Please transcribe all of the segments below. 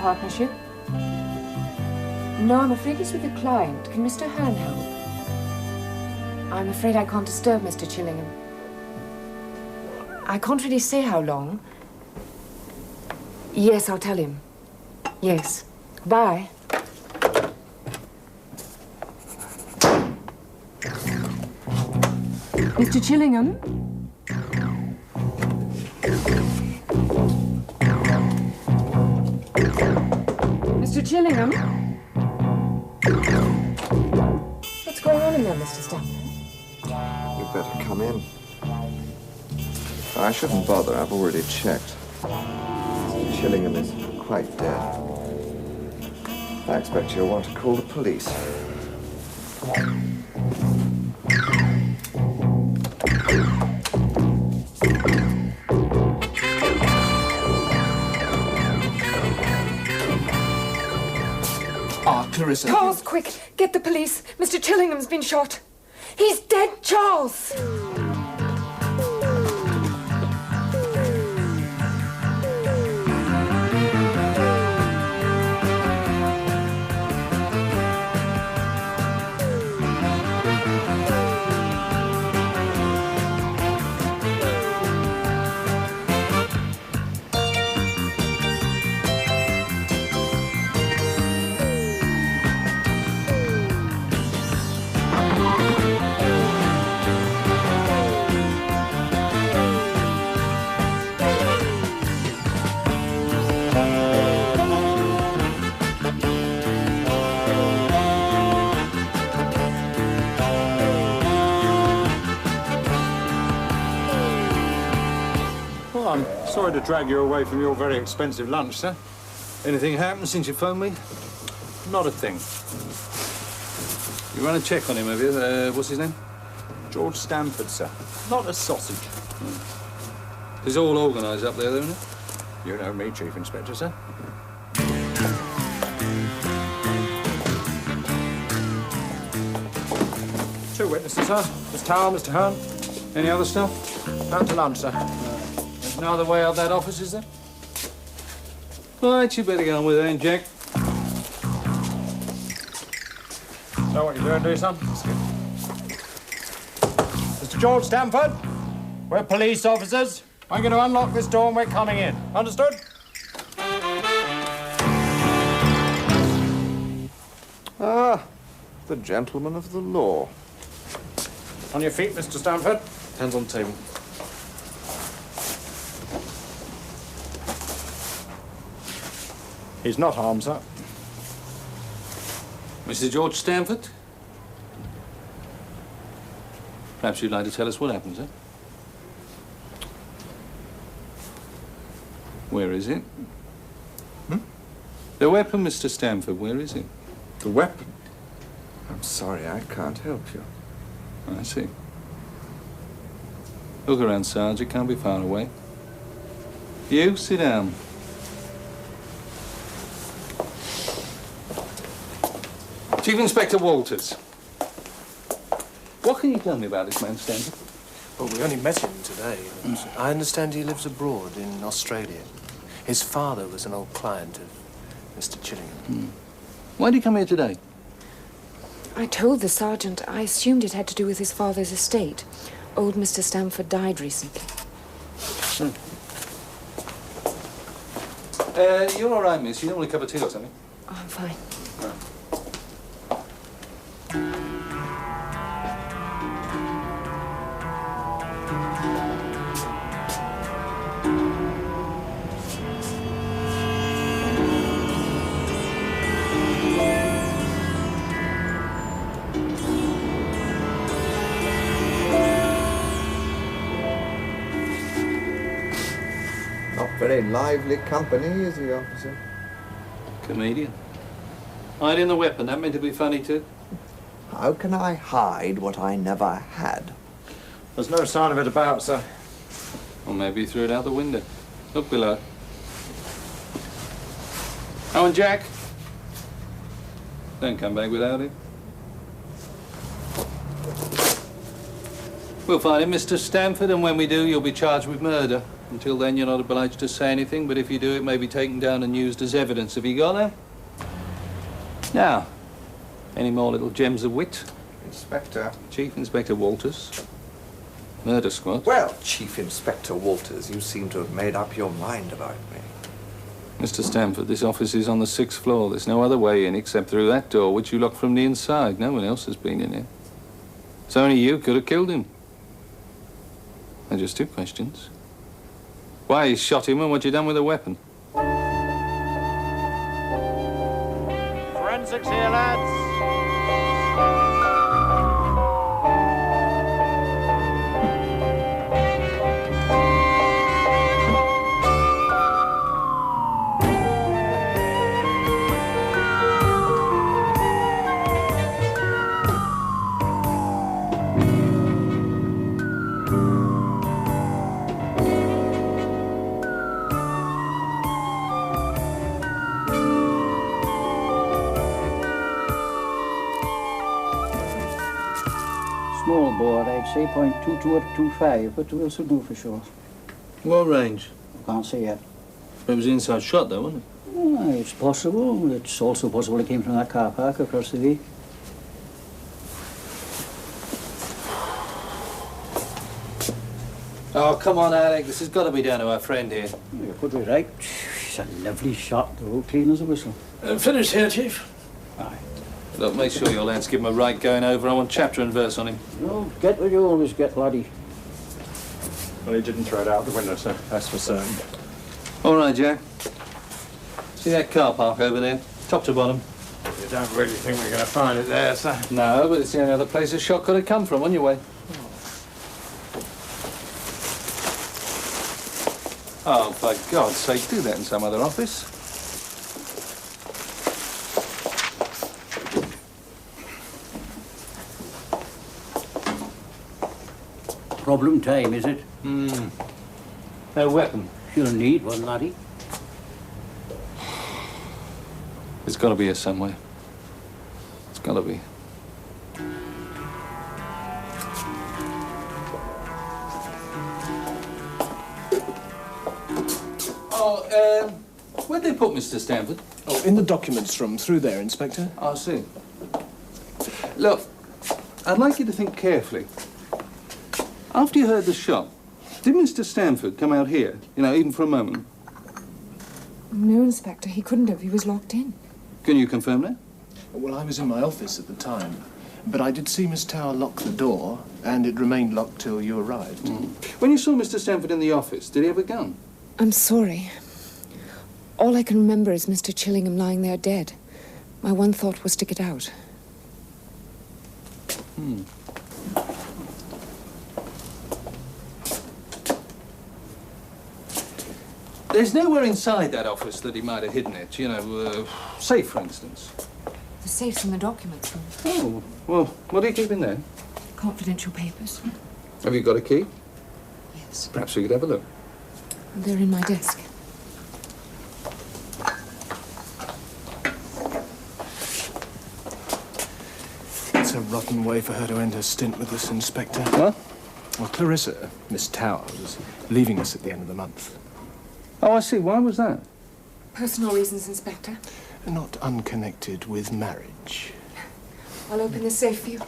partnership? No, I'm afraid he's with a client. Can Mr. Hearn help? I'm afraid I can't disturb Mr. Chillingham. I can't really say how long. Yes, I'll tell him. Yes. Bye. Mr. Chillingham? Mr. Chillingham? What's going on in there, Mr. Stamford? You'd better come in. I shouldn't bother. I've already checked. Mr. Chillingham is quite dead. I expect you'll want to call the police. Clarissa. Charles, quick! Get the police! Mr. Chillingham's been shot! He's dead, Charles! Sorry to drag you away from your very expensive lunch, sir. Anything happened since you phoned me? Not a thing. You run a check on him, have you? What's his name? George Stamford, sir. Not a sausage. It's all organised up there, isn't it? You know me, Chief Inspector, sir. Two witnesses, sir. Miss Tower, Mr. Hearn. Any other stuff? Out to lunch, sir. There's no other way out that office, is there? Right, you better get on with it, then, Jack. Know what you're doing, do you, son? Mr. George Stamford, we're police officers. I'm going to unlock this door and we're coming in. Understood? Ah, the gentleman of the law. On your feet, Mr. Stamford. Hands on the table. He's not harmed, sir. Mr. George Stamford? Perhaps you'd like to tell us what happened, sir? Where is it? The weapon, Mr. Stamford, where is it? The weapon? I'm sorry, I can't help you. I see. Look around, Sarge. It can't be far away. You, sit down. Chief Inspector Walters. What can you tell me about this man, Stamford? Well, we only met him today. I understand he lives abroad in Australia. His father was an old client of Mr. Chillingham. Why did he come here today? I told the sergeant I assumed it had to do with his father's estate. Old Mr. Stamford died recently. You're all right, miss. You don't want a cup of tea or something? Oh, I'm fine. Very lively company, is he, officer? Comedian. Hiding the weapon, that meant to be funny too? How can I hide what I never had? There's no sign of it about, sir. Or maybe he threw it out the window. Look below. Oh, and Jack? Don't come back without him. We'll find him, Mr. Stamford, and when we do, you'll be charged with murder. Until then, you're not obliged to say anything, but if you do, it may be taken down and used as evidence. Have you got that? Now, any more little gems of wit? Inspector. Chief Inspector Walters. Murder squad. Well, Chief Inspector Walters, you seem to have made up your mind about me. Mr. Stamford, this office is on the 6th floor. There's no other way in except through that door, which you locked from the inside. No one else has been in here. So only you could have killed him. And just 2 questions. Why you shot him and what you done with the weapon? Forensics here, lads. Small board, I'd say .22 or .25, but we'll soon do for sure. What range? Can't say yet. It was inside shot, though, wasn't it? It's possible. It's also possible it came from that car park across the way. Oh, come on, Alec. This has got to be down to our friend here. You could be right. It's a lovely shot, though, clean as a whistle. Finished here, Chief. Aye. Look, make sure your lads give him a right going over. I want chapter and verse on him. No, get what you always get, laddie. Well, he didn't throw it out the window, sir. That's for certain. All right, Jack. See that car park over there? Top to bottom. You don't really think we're going to find it there, sir? No, but it's the only other place a shot could have come from on your way. Oh, for God's sake, do that in some other office. Problem time, is it? No weapon. You'll need one, laddie. It's got to be here somewhere. It's got to be. Oh, where'd they put Mr. Stamford? Oh, in the documents room, through there, Inspector. I see. Look, I'd like you to think carefully. After you heard the shot, did Mr. Stamford come out here, you know, even for a moment? No, Inspector, he couldn't have. He was locked in. Can you confirm that? Well, I was in my office at the time, but I did see Miss Tower lock the door, and it remained locked till you arrived. When you saw Mr. Stamford in the office, did he have a gun? I'm sorry. All I can remember is Mr. Chillingham lying there dead. My one thought was to get out. There's nowhere inside that office that he might have hidden it, you know, safe, for instance. The safe's in the documents room. Oh, well, what do you keep in there? Confidential papers. Have you got a key? Yes. Perhaps we could have a look. They're in my desk. It's a rotten way for her to end her stint with us, Inspector. What? Well, Clarissa, Miss Tower, was leaving us at the end of the month. Oh, I see. Why was that? Personal reasons, Inspector. Not unconnected with marriage. I'll open the safe for you.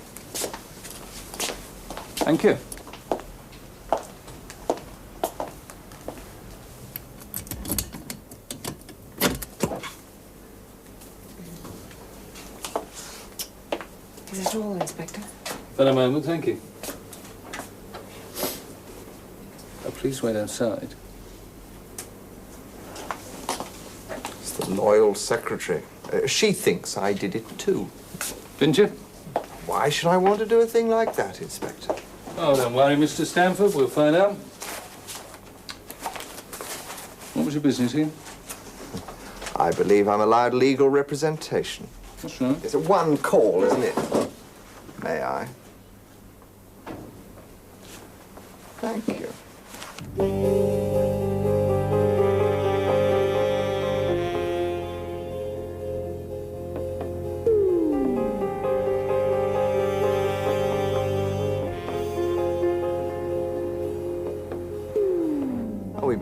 Thank you. Is that all, Inspector? For a moment, thank you. Oh, please wait outside. It's the loyal secretary. She thinks I did it too. Didn't you? Why should I want to do a thing like that, Inspector? Oh, don't worry, Mr. Stamford. We'll find out. What was your business here? I believe I'm allowed legal representation. That's right. It's a one call, isn't it? May I? Thank you.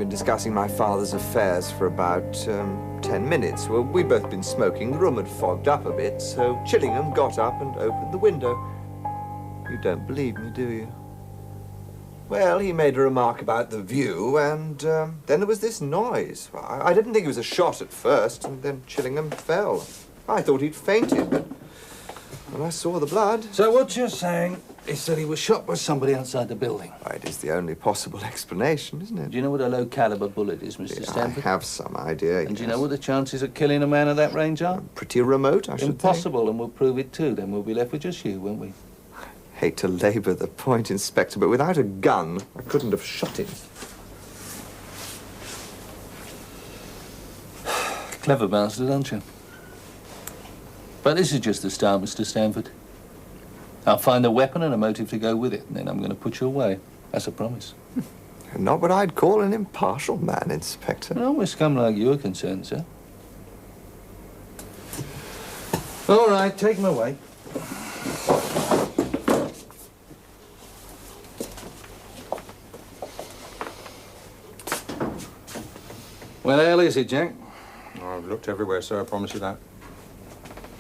been discussing my father's affairs for about 10 minutes. Well, we'd both been smoking. The room had fogged up a bit, so Chillingham got up and opened the window. You don't believe me, do you? Well, he made a remark about the view, and then there was this noise. I didn't think it was a shot at first, and then Chillingham fell. I thought he'd fainted, but when I saw the blood... So what you're saying is that he was shot by somebody outside the building? It is the only possible explanation, isn't it? Do you know what a low-caliber bullet is, Mr. Yeah, Stamford? I have some idea, And do you know what the chances of killing a man at that range are? Pretty remote, I should Impossible, and we'll prove it too. Then we'll be left with just you, won't we? Hate to labour the point, Inspector, but without a gun, I couldn't have shot him. Clever bastard, aren't you? But this is just the start, Mr. Stamford. I'll find a weapon and a motive to go with it, and then I'm going to put you away. That's a promise. Not what I'd call an impartial man, Inspector. Well, with scum like you are concerned, sir. All right, take him away. Where the hell is it, Jack? Oh, I've looked everywhere, sir, I promise you that.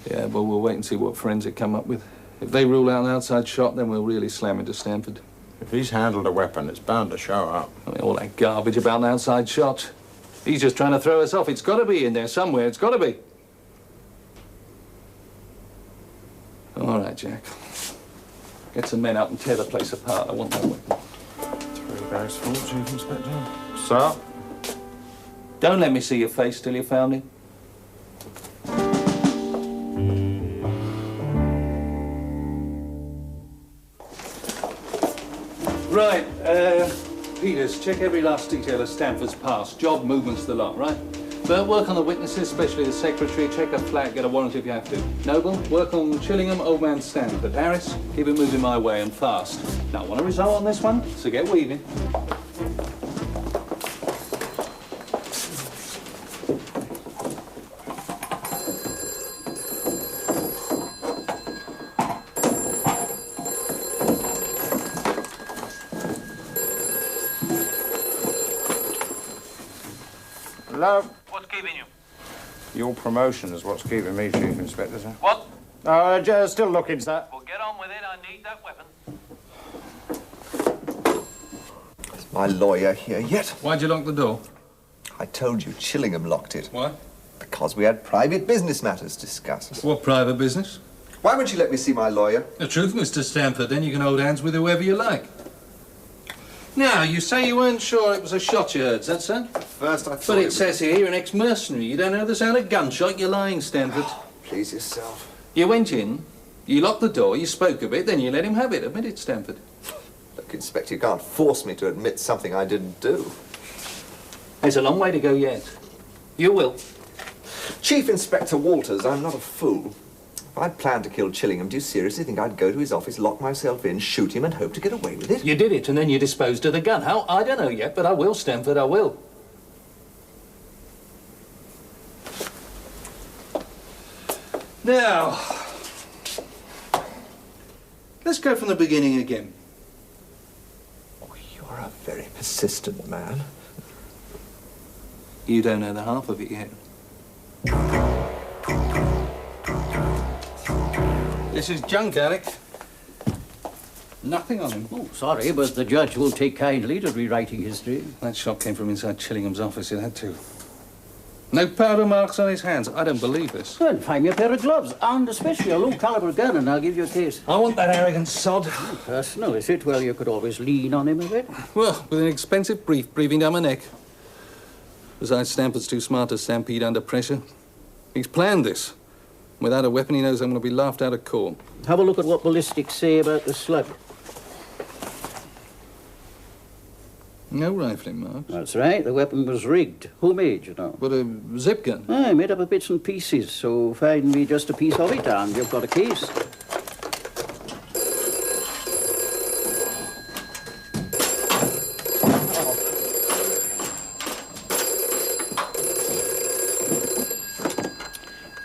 Yeah, well, we'll wait and see what forensic come up with. If they rule out an outside shot, then we'll really slam into Stamford. If he's handled a weapon, it's bound to show up. I mean, all that garbage about an outside shot. He's just trying to throw us off. It's got to be in there somewhere. It's got to be. All right, Jack. Get some men up and tear the place apart. I want that weapon. 3 bags full, Chief Inspector. Sir? Don't let me see your face till you found him. Right, Peters, check every last detail of Stamford's past. Job, movements, the lot, right? But work on the witnesses, especially the secretary. Check a flat, get a warrant if you have to. Noble, work on Chillingham, Old Man Stamford. Harris, keep it moving my way and fast. Now, want a result on this one? So get weaving. Hello? What's keeping you? Your promotion is what's keeping me, Chief Inspector, sir. What? Still looking, sir. Well, get on with it. I need that weapon. Is my lawyer here yet? Why'd you lock the door? I told you Chillingham locked it. Why? Because we had private business matters discussed. What private business? Why won't you let me see my lawyer? The truth, Mr. Stamford, then you can hold hands with whoever you like. Now, you say you weren't sure it was a shot you heard, is that so? First I thought... But it says here you're an ex-mercenary. You don't know the sound of gunshot. You're lying, Stamford. Please yourself. You went in, you locked the door, you spoke a bit, then you let him have it. Admit it, Stamford. Look, Inspector, you can't force me to admit something I didn't do. There's a long way to go yet. You will. Chief Inspector Walters, I'm not a fool. If I'd planned to kill Chillingham, do you seriously think I'd go to his office, lock myself in, shoot him, and hope to get away with it? You did it, and then you disposed of the gun. How? I don't know yet, but I will, Stamford, I will. Now, let's go from the beginning again. Oh, you're a very persistent man. You don't know the half of it yet. This is junk, Alec. Nothing on him. Oh, sorry, but the judge won't take kindly to rewriting history. That shot came from inside Chillingham's office. It had to. No powder marks on his hands. I don't believe this. Well, find me a pair of gloves, and especially a low-caliber gun, and I'll give you a case. I want that arrogant sod. Personal, is it? Well, you could always lean on him a bit. Well, with an expensive brief breathing down my neck. Besides, Stamford's too smart to stampede under pressure. He's planned this. Without a weapon, he knows I'm going to be laughed out of court. Have a look at what ballistics say about the slug. No rifling marks. That's right, the weapon was rigged. Homemade, you know. But a zip gun. I made up of bits and pieces, so find me just a piece of it and you've got a case.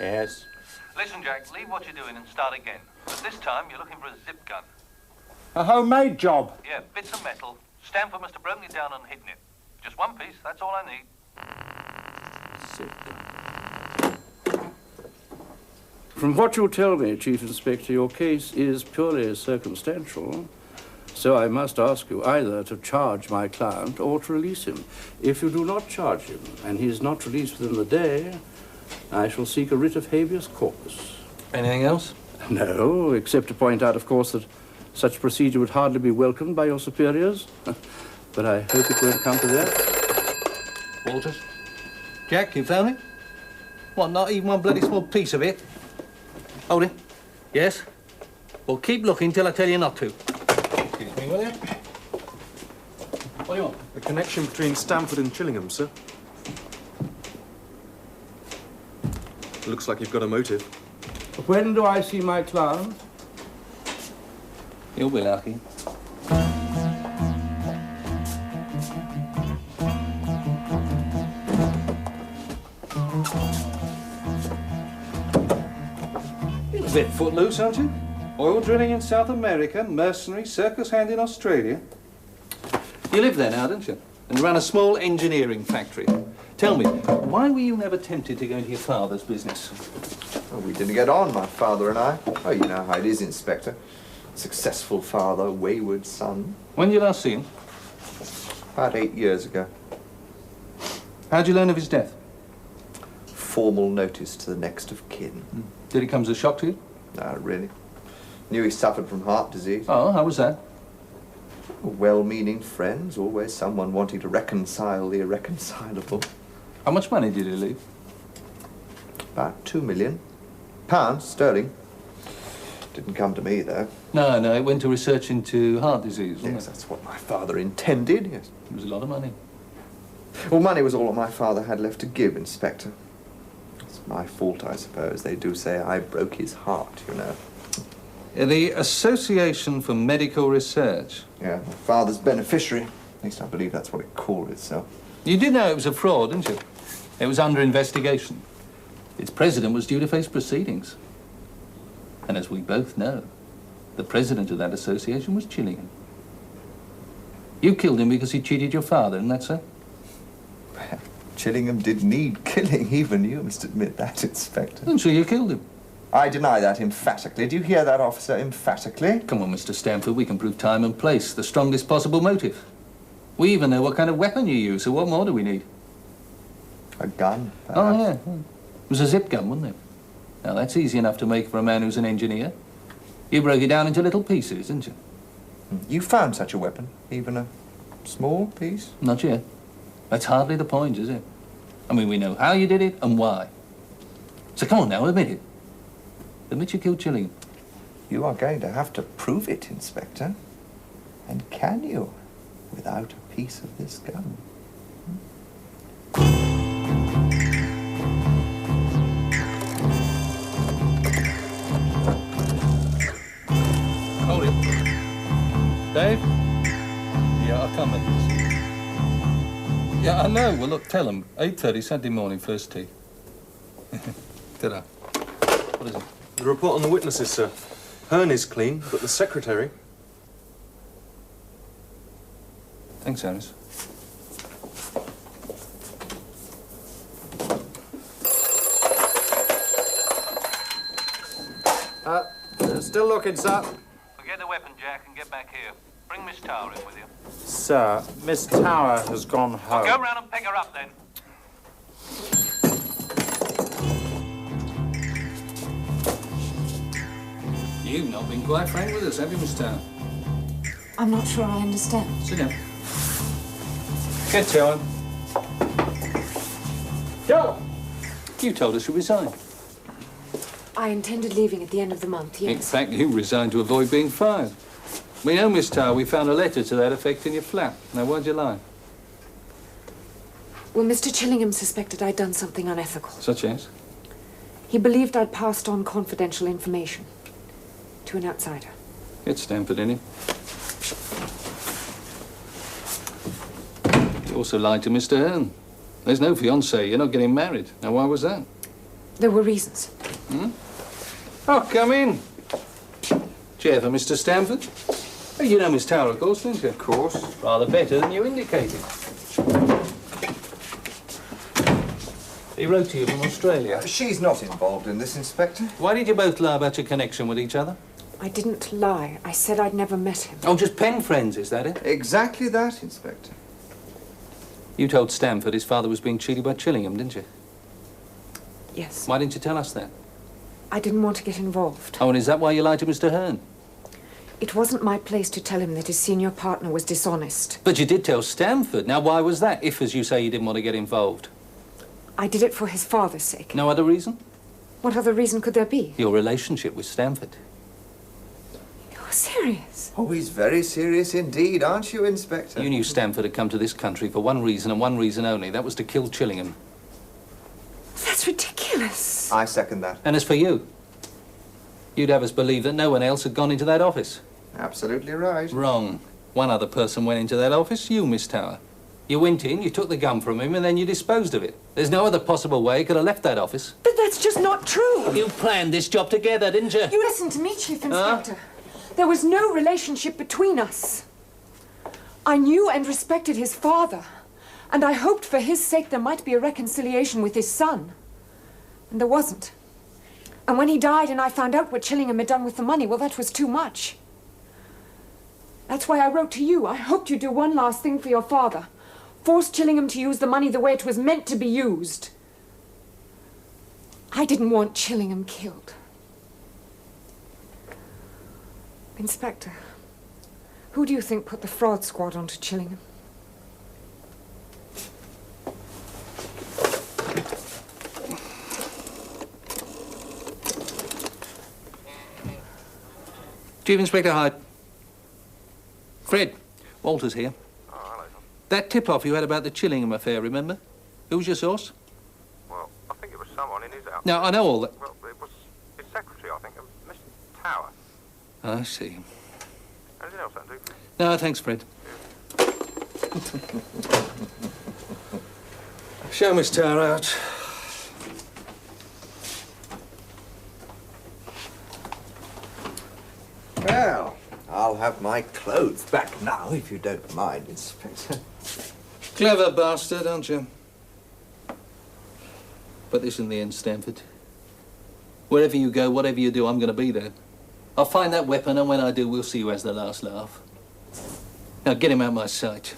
Yes. Listen, Jack, leave what you're doing and start again. But this time, you're looking for a zip gun. A homemade job? Yeah, bits of metal. Stamford must have broken it down and hidden it. Just one piece, that's all I need. From what you tell me, Chief Inspector, your case is purely circumstantial. So I must ask you either to charge my client or to release him. If you do not charge him and he is not released within the day, I shall seek a writ of habeas corpus. Anything else? No, except to point out, of course, that such procedure would hardly be welcomed by your superiors. But I hope it won't come to that. Walters? Jack, you found it? What, not even one bloody small piece of it? Hold it. Yes? Well, keep looking till I tell you not to. Excuse me, will you? What do you want? A connection between Stamford and Chillingham, sir. Looks like you've got a motive. When do I see my client? You'll be lucky. You're a bit footloose, aren't you? Oil drilling in South America, mercenary, circus hand in Australia. You live there now, don't you? And run a small engineering factory. Tell me, why were you never tempted to go into your father's business? Oh, we didn't get on, my father and I. Oh, you know how it is, Inspector. Successful father, wayward son. When did you last see him? About 8 years ago. How'd you learn of his death? Formal notice to the next of kin. Did it come as a shock to you? No, really. Knew he suffered from heart disease. Oh, how was that? Well-meaning friends, always someone wanting to reconcile the irreconcilable. How much money did he leave? About £2 million sterling. Didn't come to me, though. No, it went to research into heart disease, wasn't Yes, it? that's what my father intended, yes. It was a lot of money. Well, money was all that my father had left to give, Inspector. It's my fault, I suppose. They do say I broke his heart, you know. The Association for Medical Research. Yeah, my father's beneficiary. At least I believe that's what it called itself. You did know it was a fraud, didn't you? It was under investigation. Its president was due to face proceedings. And as we both know, the president of that association was Chillingham. You killed him because he cheated your father, isn't that so? Chillingham did need killing. Even you must admit that, Inspector. And so you killed him. I deny that emphatically. Do you hear that, officer? Emphatically? Come on, Mr. Stamford, we can prove time and place, the strongest possible motive. We even know what kind of weapon you use, so what more do we need? A gun, perhaps? Oh, yeah. It was a zip gun, wasn't it? Now, that's easy enough to make for a man who's an engineer. You broke it down into little pieces, didn't you? You found such a weapon? Even a small piece? Not yet. That's hardly the point, is it? I mean, we know how you did it and why. So come on now, admit it. Admit you killed Chillingham. You are going to have to prove it, Inspector. And can you, without a piece of this gun? Hold it. Dave? Yeah, I'll come in. Yeah, I know. Well, look, tell them. 8:30 Saturday morning, first tea. Ta-da. What is it? The report on the witnesses, sir. Hearn is clean, but the secretary... Thanks, Harris. Still looking, sir. Forget the weapon, Jack, and get back here. Bring Miss Tower in with you. Sir, Miss Tower has gone home. Well, go round and pick her up, then. You've not been quite frank with us, have you, Miss Tower? I'm not sure I understand. Sit down. Get to him. Go! You told us you resigned. I intended leaving at the end of the month, In yes. fact, you resigned to avoid being fired. We know, Miss Tower, we found a letter to that effect in your flat. Now, why'd you lie? Well, Mr. Chillingham suspected I'd done something unethical. Such as? He believed I'd passed on confidential information to an outsider. Get Stamford in him. You also lied to Mr. Hearn. There's no fiancé. You're not getting married. Now, why was that? There were reasons. Hmm? Oh, come in. Chair for Mr. Stamford. Oh, you know Miss Tower, of course, don't you? Of course. Rather better than you indicated. He wrote to you from Australia. She's not involved in this, Inspector. Why did you both lie about your connection with each other? I didn't lie. I said I'd never met him. Oh, just pen friends, is that it? Exactly that, Inspector. You told Stamford his father was being cheated by Chillingham, didn't you? Yes. Why didn't you tell us that? I didn't want to get involved. Oh, and is that why you lied to Mr. Hearn? It wasn't my place to tell him that his senior partner was dishonest. But you did tell Stamford. Now, why was that, if, as you say, you didn't want to get involved? I did it for his father's sake. No other reason? What other reason could there be? Your relationship with Stamford. You're serious? Oh, he's very serious indeed, aren't you, Inspector? You knew Stamford had come to this country for one reason and one reason only. That was to kill Chillingham. That's ridiculous. I second that. And as for you, you'd have us believe that no one else had gone into that office. Absolutely right. Wrong. One other person went into that office, you, Miss Tower. You went in, you took the gun from him, and then you disposed of it. There's no other possible way he could have left that office. But that's just not true. You planned this job together, didn't you? You listen to me, Chief Inspector. There was no relationship between us. I knew and respected his father, and I hoped for his sake there might be a reconciliation with his son. And there wasn't. And when he died and I found out what Chillingham had done with the money, well, that was too much. That's why I wrote to you. I hoped you'd do one last thing for your father. Force Chillingham to use the money the way it was meant to be used. I didn't want Chillingham killed. Inspector, who do you think put the fraud squad onto Chillingham? Chief Inspector Hyde. Fred, Walter's here. Oh, hello, Tom. That tip-off you had about the Chillingham affair, remember? Who was your source? Well, I think it was someone in his outfit. No, I know all that. Well, it was his secretary, I think, Mr. Tower. I see. Anything else I can do for you? No, thanks, Fred. Show Miss Tower out. Well, I'll have my clothes back now, if you don't mind, Inspector. Clever bastard, aren't you? But this in the end, Stamford. Wherever you go, whatever you do, I'm going to be there. I'll find that weapon, and when I do, we'll see who has the last laugh. Now, get him out of my sight.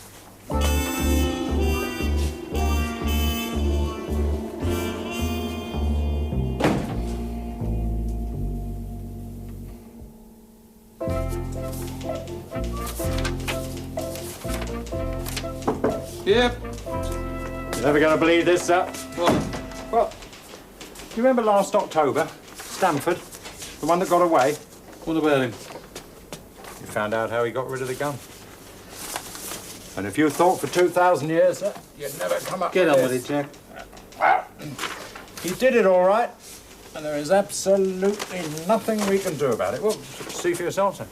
Yep. You're never going to believe this, sir. What? Well, you remember last October, Stamford, the one that got away? What about him? You found out how he got rid of the gun. And if you thought for 2,000 years, sir, you'd never come up Get with on this. with it, Jack. Well, he did it all right, and there is absolutely nothing we can do about it. Well, see for yourself, sir.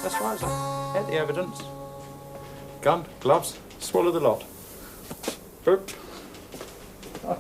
That's right, sir. Get the evidence. Gun, gloves, swallow the lot. Boop. Oh.